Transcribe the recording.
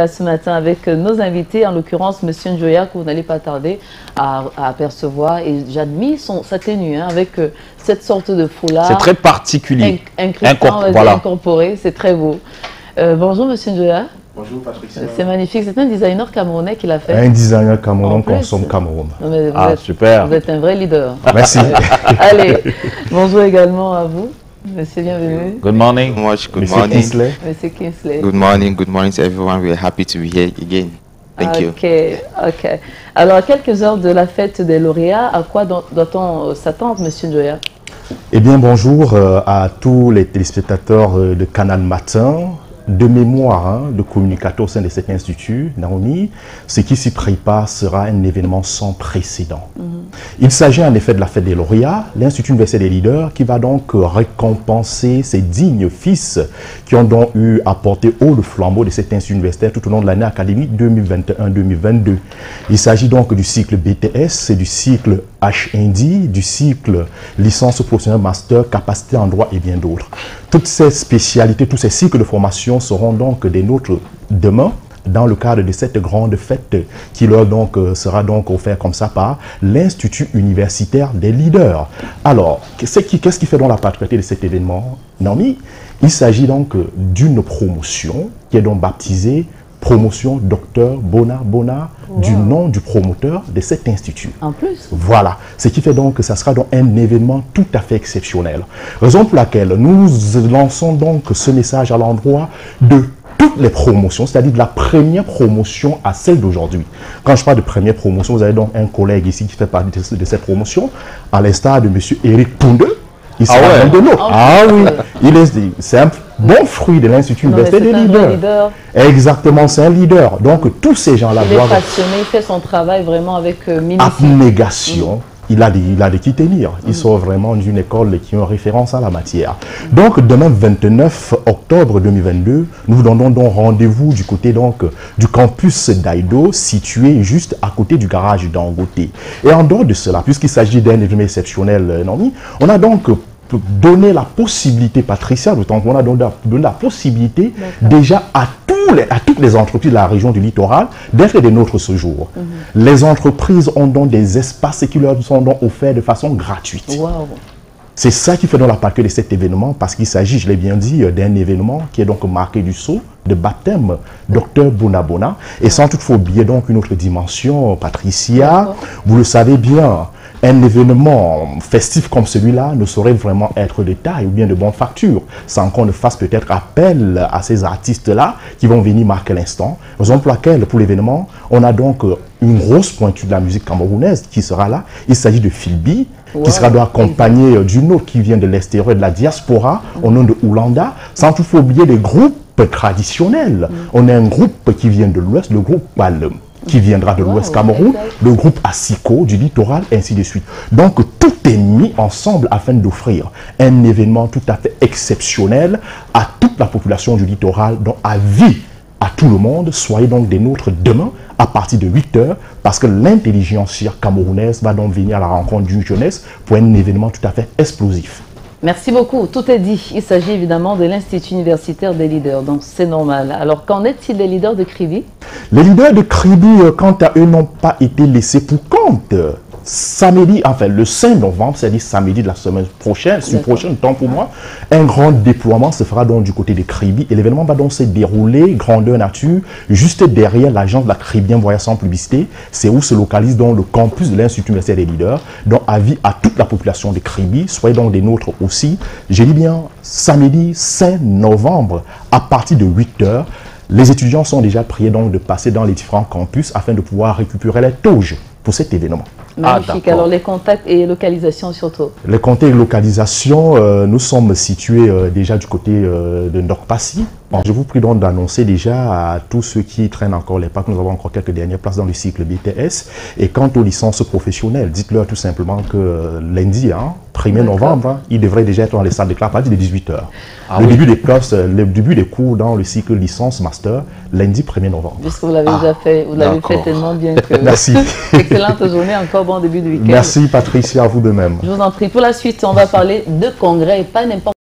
ce matin avec nos invités, en l'occurrence M. Njoya, que vous n'allez pas tarder à apercevoir. Et j'admire sa tenue avec cette sorte de foulard. C'est très particulier. Incorporé, c'est très beau. Bonjour M. Njoya. Bonjour Patricia. C'est magnifique. C'est un designer camerounais qui l'a fait. Un designer camerounais consomme Cameroun. Super. Vous êtes un vrai leader. Merci. Allez, bonjour également à vous. Monsieur, bienvenue. Good morning. Good morning. Monsieur Kingsley. Good morning to everyone. We are happy to be here again. Thank you. Ok. Alors, à quelques heures de la fête des lauréats, à quoi doit-on s'attendre, Monsieur Njoya? Eh bien, bonjour à tous les téléspectateurs de Canal Matin. De mémoire, de communicateur au sein de cet institut, Naomi, ce qui s'y prépare sera un événement sans précédent. Il s'agit en effet de la fête des lauréats, l'Institut universitaire des leaders qui va donc récompenser ces dignes fils qui ont donc eu à porter haut le flambeau de cet institut universitaire tout au long de l'année académique 2021-2022. Il s'agit donc du cycle BTS, du cycle HND, du cycle licence professionnelle master, capacité en droit et bien d'autres. Toutes ces spécialités, tous ces cycles de formation seront donc des nôtres demain dans le cadre de cette grande fête qui leur sera donc offerte comme ça par l'Institut universitaire des leaders. Alors, qu'est-ce qui fait donc la particularité de cet événement, Naomi? Il s'agit donc d'une promotion qui est donc baptisée promotion Dr Bona Bona, du nom du promoteur de cet institut. En plus. Voilà. Ce qui fait donc que ça sera donc un événement tout à fait exceptionnel. Raison pour laquelle nous lançons donc ce message à l'endroit de toutes les promotions, c'est-à-dire de la première promotion à celle d'aujourd'hui. Quand je parle de première promotion, vous avez donc un collègue ici qui fait partie de cette promotion, à l'instar de M. Eric Pounde. Il sera l'un de nous. Ah oui, c'est un bon fruit de l'Institut universitaire des leaders. Exactement, c'est un leader. Donc tous ces gens-là doivent... Il est passionné, il fait son travail vraiment avec minutie. Abnégation. Il a de qui tenir. Il sort vraiment d'une école qui a référence à la matière. Donc, demain, 29 octobre 2022, nous vous donnons donc rendez-vous du côté du campus d'Aïdo, situé juste à côté du garage d'Angote. Et en dehors de cela, puisqu'il s'agit d'un événement exceptionnel, on a donc donné la possibilité, Patricia, d'autant qu'on a donné la possibilité déjà à toutes les entreprises de la région du littoral d'être des nôtres ce jour. Les entreprises ont donc des espaces qui leur sont donc offerts de façon gratuite. C'est ça qui fait donc la particularité de cet événement, parce qu'il s'agit, je l'ai bien dit, d'un événement qui est donc marqué du sceau de baptême Dr Bona Bona. Et sans toutefois oublier donc une autre dimension, Patricia, vous le savez bien, un événement festif comme celui-là ne saurait vraiment être de taille ou bien de bonne facture, sans qu'on ne fasse peut-être appel à ces artistes-là qui vont venir marquer l'instant. Raison pour laquelle, pour l'événement, on a donc une grosse pointure de la musique camerounaise qui sera là. Il s'agit de Philby, qui sera donc accompagné d'une autre qui vient de l'extérieur de la diaspora, au nom de Oulanda, sans toutefois oublier des groupes traditionnels. On a un groupe qui vient de l'Ouest, le groupe qui viendra de l'Ouest Cameroun, le groupe Asiko du littoral, ainsi de suite. Donc, tout est mis ensemble afin d'offrir un événement tout à fait exceptionnel à toute la population du littoral, donc à vie à tout le monde. Soyez donc des nôtres demain à partir de 8 h, parce que l'intelligentsia camerounaise va donc venir à la rencontre d'une jeunesse pour un événement tout à fait explosif. Merci beaucoup. Tout est dit. Il s'agit évidemment de l'Institut universitaire des leaders, donc c'est normal. Alors, qu'en est-il des leaders de Kribi? Les leaders de Kribi, quant à eux, n'ont pas été laissés pour compte. Samedi, enfin le 5 novembre, c'est-à-dire samedi de la semaine prochaine, temps pour moi, un grand déploiement se fera donc du côté de Kribi et l'événement va donc se dérouler, grandeur nature, juste derrière l'agence de la Caribbean Voyage sans publicité. C'est où se localise donc le campus de l'Institut universitaire des leaders. Donc avis à toute la population de Kribi, soyez donc des nôtres aussi. J'ai dit bien samedi 5 novembre à partir de 8 h. Les étudiants sont déjà priés donc de passer dans les différents campus afin de pouvoir récupérer les tauges pour cet événement. Magnifique. Alors les contacts et localisations surtout. Les contacts et localisations, nous sommes situés déjà du côté de Ndokpassi. Bon, je vous prie donc d'annoncer déjà à tous ceux qui traînent encore les pas que nous avons encore quelques dernières places dans le cycle BTS. Et quant aux licences professionnelles, dites-leur tout simplement que lundi, 1er novembre, ils devraient déjà être dans les salles de classe à partir de 18 h. Le début des cours dans le cycle licence master, lundi 1er novembre. Puisque vous l'avez déjà fait, vous l'avez fait tellement bien que... Merci. Excellente journée, encore bon début de week-end. Merci Patricia, à vous de même. Je vous en prie. Pour la suite, on va parler de congrès et pas n'importe